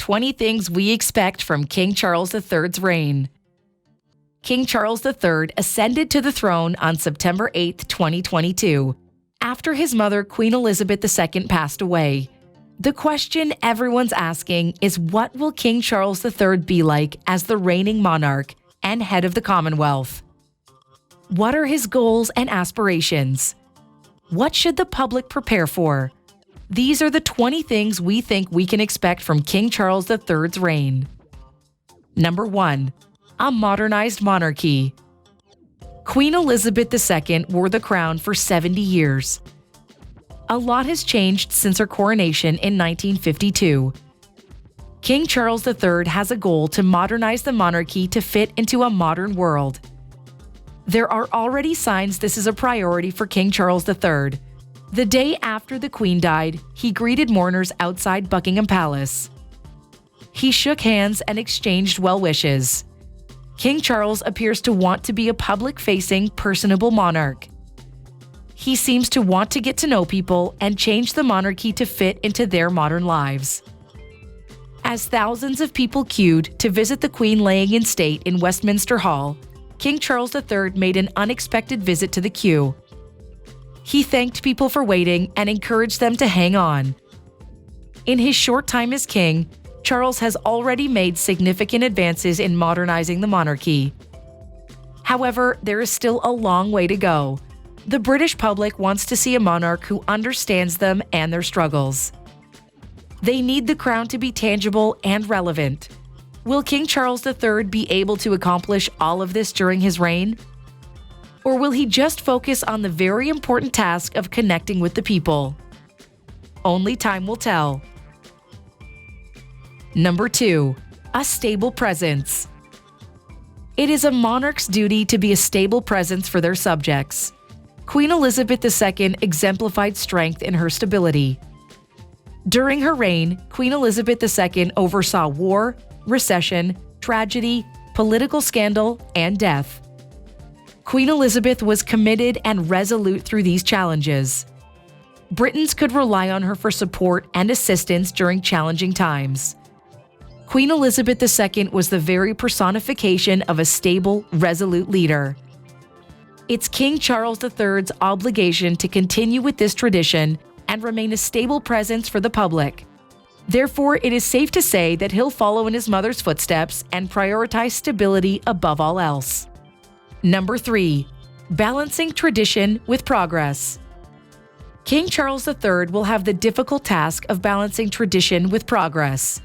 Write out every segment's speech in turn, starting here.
20 things we expect from King Charles III's reign. King Charles III ascended to the throne on September 8, 2022, after his mother, Queen Elizabeth II, passed away. The question everyone's asking is, what will King Charles III be like as the reigning monarch and head of the Commonwealth? What are his goals and aspirations? What should the public prepare for? These are the 20 things we think we can expect from King Charles III's reign. Number 1. A modernized monarchy. Queen Elizabeth II wore the crown for 70 years. A lot has changed since her coronation in 1952. King Charles III has a goal to modernize the monarchy to fit into a modern world. There are already signs this is a priority for King Charles III. The day after the Queen died, he greeted mourners outside Buckingham Palace. He shook hands and exchanged well wishes. King Charles appears to want to be a public-facing, personable monarch. He seems to want to get to know people and change the monarchy to fit into their modern lives. As thousands of people queued to visit the Queen laying in state in Westminster Hall, King Charles III made an unexpected visit to the queue. He thanked people for waiting and encouraged them to hang on. In his short time as king, Charles has already made significant advances in modernizing the monarchy. However, there is still a long way to go. The British public wants to see a monarch who understands them and their struggles. They need the crown to be tangible and relevant. Will King Charles III be able to accomplish all of this during his reign? Or will he just focus on the very important task of connecting with the people? Only time will tell. Number 2. A stable presence. It is a monarch's duty to be a stable presence for their subjects. Queen Elizabeth II exemplified strength in her stability. During her reign, Queen Elizabeth II oversaw war, recession, tragedy, political scandal, and death. Queen Elizabeth was committed and resolute through these challenges. Britons could rely on her for support and assistance during challenging times. Queen Elizabeth II was the very personification of a stable, resolute leader. It's King Charles III's obligation to continue with this tradition and remain a stable presence for the public. Therefore, it is safe to say that he'll follow in his mother's footsteps and prioritize stability above all else. Number 3. Balancing tradition with progress. King Charles III will have the difficult task of balancing tradition with progress.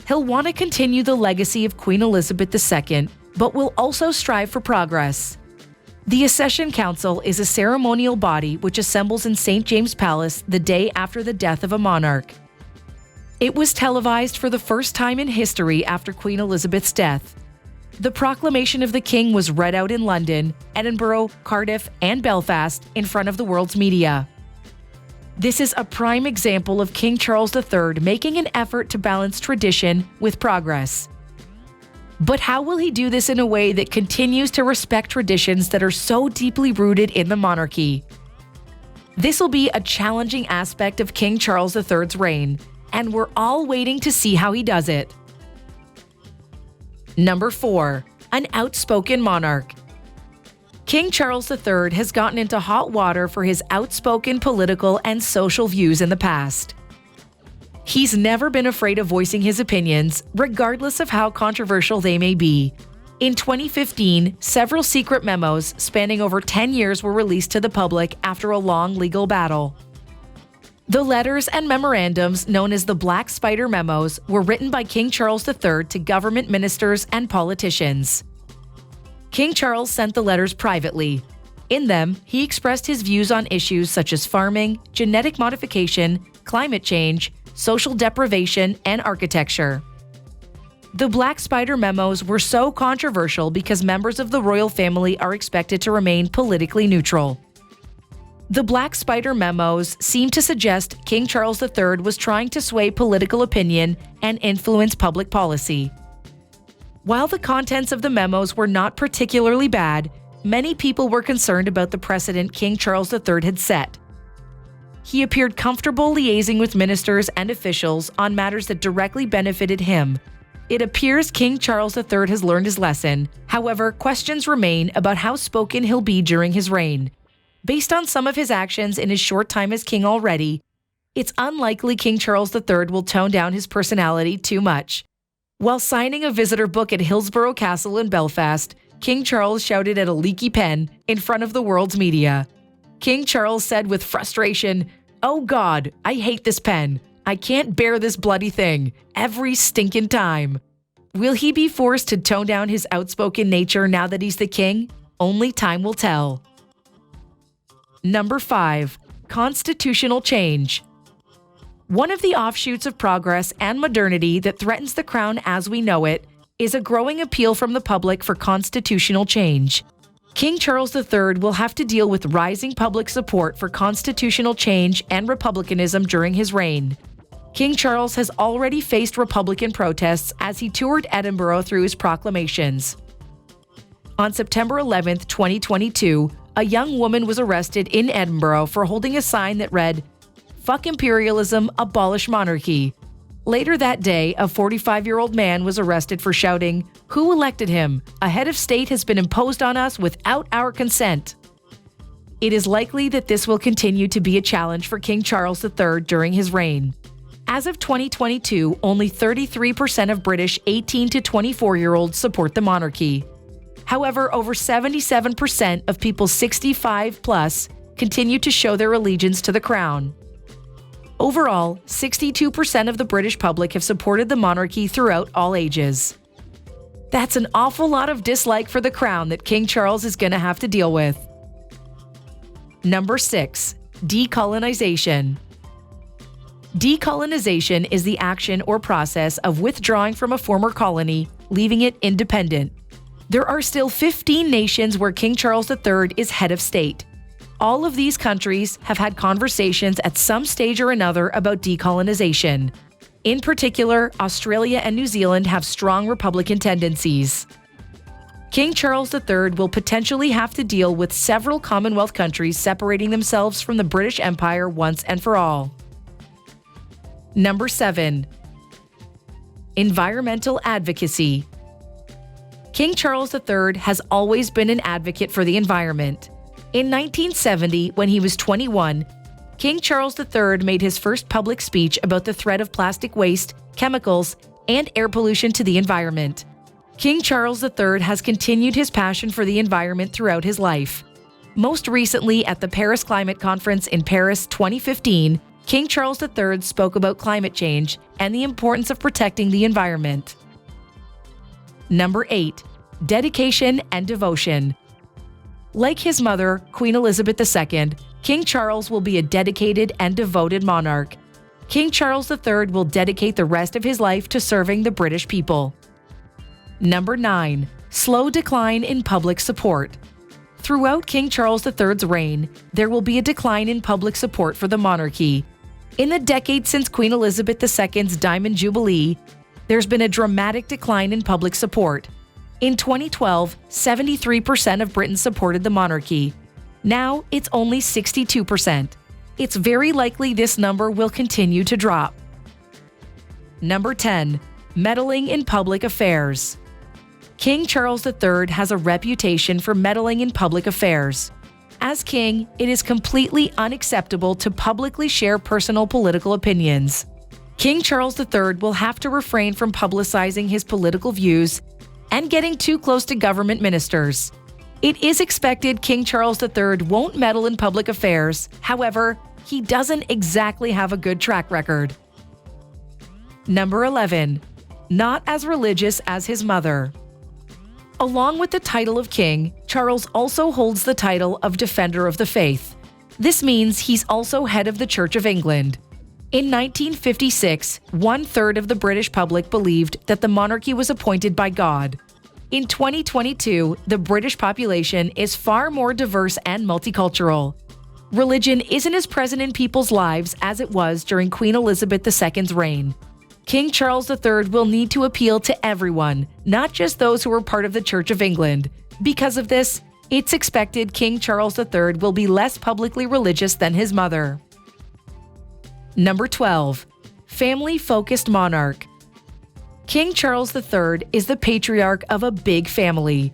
He'll want to continue the legacy of Queen Elizabeth II, but will also strive for progress. The Accession Council is a ceremonial body which assembles in St. James Palace the day after the death of a monarch. It was televised for the first time in history after Queen Elizabeth's death. The proclamation of the king was read out in London, Edinburgh, Cardiff, and Belfast in front of the world's media. This is a prime example of King Charles III making an effort to balance tradition with progress. But how will he do this in a way that continues to respect traditions that are so deeply rooted in the monarchy? This will be a challenging aspect of King Charles III's reign, and we're all waiting to see how he does it. Number 4. An outspoken monarch. King Charles III has gotten into hot water for his outspoken political and social views in the past. He's never been afraid of voicing his opinions, regardless of how controversial they may be. In 2015, several secret memos spanning over 10 years were released to the public after a long legal battle. The letters and memorandums, known as the Black Spider Memos, were written by King Charles III to government ministers and politicians. King Charles sent the letters privately. In them, he expressed his views on issues such as farming, genetic modification, climate change, social deprivation, and architecture. The Black Spider Memos were so controversial because members of the royal family are expected to remain politically neutral. The Black Spider Memos seem to suggest King Charles III was trying to sway political opinion and influence public policy. While the contents of the memos were not particularly bad, many people were concerned about the precedent King Charles III had set. He appeared comfortable liaising with ministers and officials on matters that directly benefited him. It appears King Charles III has learned his lesson. However, questions remain about how spoken he'll be during his reign. Based on some of his actions in his short time as king already, it's unlikely King Charles III will tone down his personality too much. While signing a visitor book at Hillsborough Castle in Belfast, King Charles shouted at a leaky pen in front of the world's media. King Charles said with frustration, "Oh God, I hate this pen. I can't bear this bloody thing, every stinking time." Will he be forced to tone down his outspoken nature now that he's the king? Only time will tell. Number 5. Constitutional change. One of the offshoots of progress and modernity that threatens the crown as we know it is a growing appeal from the public for constitutional change. King Charles III will have to deal with rising public support for constitutional change and republicanism during his reign. King Charles has already faced Republican protests as he toured Edinburgh through his proclamations. On September 11, 2022, a young woman was arrested in Edinburgh for holding a sign that read, "Fuck imperialism, abolish monarchy." Later that day, a 45-year-old man was arrested for shouting, "Who elected him? A head of state has been imposed on us without our consent." It is likely that this will continue to be a challenge for King Charles III during his reign. As of 2022, only 33% of British 18 to 24-year-olds support the monarchy. However, over 77% of people 65 plus continue to show their allegiance to the crown. Overall, 62% of the British public have supported the monarchy throughout all ages. That's an awful lot of dislike for the crown that King Charles is going to have to deal with. Number 6. Decolonization. Decolonization is the action or process of withdrawing from a former colony, leaving it independent. There are still 15 nations where King Charles III is head of state. All of these countries have had conversations at some stage or another about decolonization. In particular, Australia and New Zealand have strong Republican tendencies. King Charles III will potentially have to deal with several Commonwealth countries separating themselves from the British Empire once and for all. Number 7. Environmental advocacy. King Charles III has always been an advocate for the environment. In 1970, when he was 21, King Charles III made his first public speech about the threat of plastic waste, chemicals, and air pollution to the environment. King Charles III has continued his passion for the environment throughout his life. Most recently, at the Paris Climate Conference in Paris 2015, King Charles III spoke about climate change and the importance of protecting the environment. Number 8. Dedication and devotion. Like his mother, Queen Elizabeth II, King Charles will be a dedicated and devoted monarch. King Charles III will dedicate the rest of his life to serving the British people. Number 9. Slow decline in public support. Throughout King Charles III's reign, there will be a decline in public support for the monarchy. In the decade since Queen Elizabeth II's Diamond Jubilee, there's been a dramatic decline in public support. In 2012, 73% of Britons supported the monarchy. Now, it's only 62%. It's very likely this number will continue to drop. Number 10. Meddling in public affairs. King Charles III has a reputation for meddling in public affairs. As king, it is completely unacceptable to publicly share personal political opinions. King Charles III will have to refrain from publicizing his political views and getting too close to government ministers. It is expected King Charles III won't meddle in public affairs. However, he doesn't exactly have a good track record. Number 11. Not as religious as his mother. Along with the title of king, Charles also holds the title of Defender of the Faith. This means he's also head of the Church of England. In 1956, 1/3 of the British public believed that the monarchy was appointed by God. In 2022, the British population is far more diverse and multicultural. Religion isn't as present in people's lives as it was during Queen Elizabeth II's reign. King Charles III will need to appeal to everyone, not just those who are part of the Church of England. Because of this, it's expected King Charles III will be less publicly religious than his mother. Number 12. Family-focused monarch. King Charles III is the patriarch of a big family.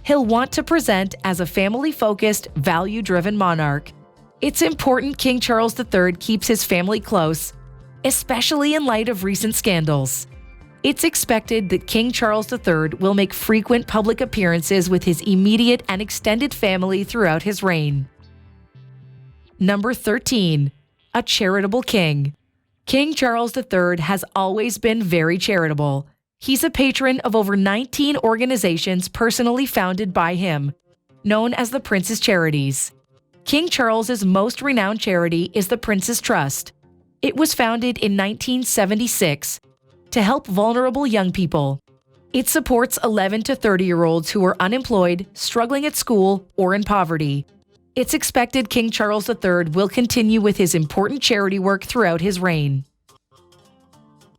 He'll want to present as a family-focused, value-driven monarch. It's important King Charles III keeps his family close, especially in light of recent scandals. It's expected that King Charles III will make frequent public appearances with his immediate and extended family throughout his reign. Number 13. A charitable king. King Charles III has always been very charitable. He's a patron of over 19 organizations personally founded by him, known as the Prince's Charities. King Charles's most renowned charity is the Prince's Trust. It was founded in 1976 to help vulnerable young people. It supports 11 to 30-year-olds who are unemployed, struggling at school, or in poverty. It's expected King Charles III will continue with his important charity work throughout his reign.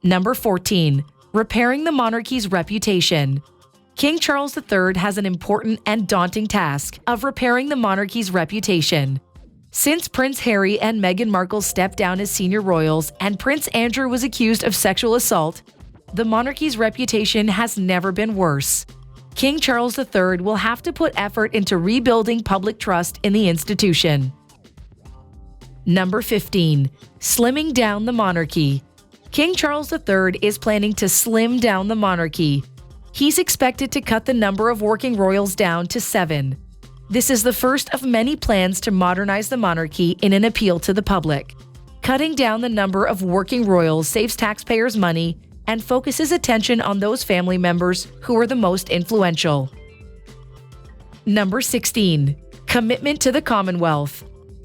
Number 14. Repairing the monarchy's reputation. King Charles III has an important and daunting task of repairing the monarchy's reputation. Since Prince Harry and Meghan Markle stepped down as senior royals and Prince Andrew was accused of sexual assault, the monarchy's reputation has never been worse. King Charles III will have to put effort into rebuilding public trust in the institution. Number 15. Slimming down the monarchy. King Charles III is planning to slim down the monarchy. He's expected to cut the number of working royals down to 7. This is the first of many plans to modernize the monarchy in an appeal to the public. Cutting down the number of working royals saves taxpayers money and focuses attention on those family members who are the most influential. Number 16. Commitment to the Commonwealth.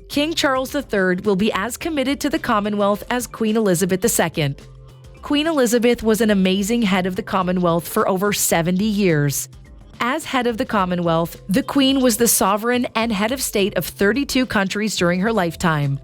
King Charles III will be as committed to the Commonwealth as Queen Elizabeth II. Queen Elizabeth was an amazing head of the Commonwealth for over 70 years. As head of the Commonwealth, the Queen was the sovereign and head of state of 32 countries during her lifetime.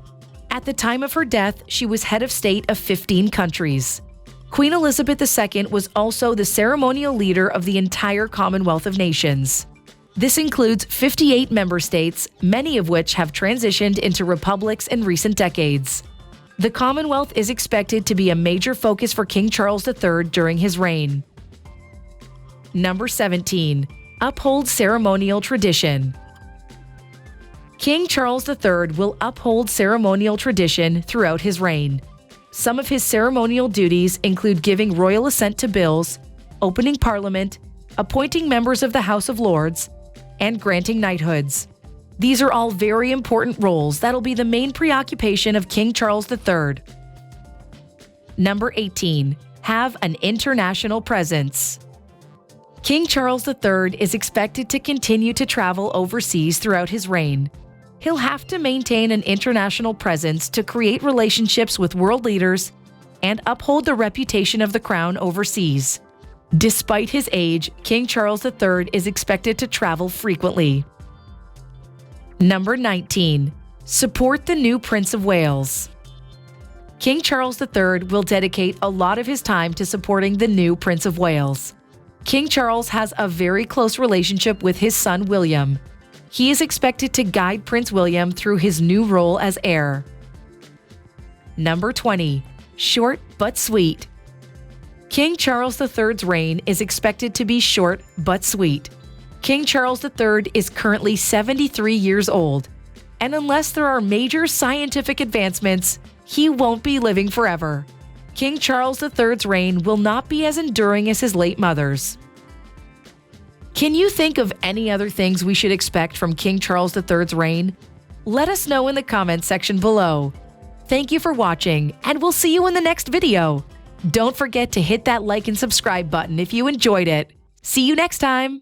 At the time of her death, she was head of state of 15 countries. Queen Elizabeth II was also the ceremonial leader of the entire Commonwealth of Nations. This includes 58 member states, many of which have transitioned into republics in recent decades. The Commonwealth is expected to be a major focus for King Charles III during his reign. Number 17. Uphold ceremonial tradition. King Charles III will uphold ceremonial tradition throughout his reign. Some of his ceremonial duties include giving royal assent to bills, opening Parliament, appointing members of the House of Lords, and granting knighthoods. These are all very important roles that'll be the main preoccupation of King Charles III. Number 18. Have an international presence. King Charles III is expected to continue to travel overseas throughout his reign. He'll have to maintain an international presence to create relationships with world leaders and uphold the reputation of the crown overseas. Despite his age, King Charles III is expected to travel frequently. Number 19. Support the new Prince of Wales. King Charles III will dedicate a lot of his time to supporting the new Prince of Wales. King Charles has a very close relationship with his son William. He is expected to guide Prince William through his new role as heir. Number 20. Short but sweet. King Charles III's reign is expected to be short but sweet. King Charles III is currently 73 years old, and unless there are major scientific advancements, he won't be living forever. King Charles III's reign will not be as enduring as his late mother's. Can you think of any other things we should expect from King Charles III's reign? Let us know in the comments section below. Thank you for watching, and we'll see you in the next video. Don't forget to hit that like and subscribe button if you enjoyed it. See you next time!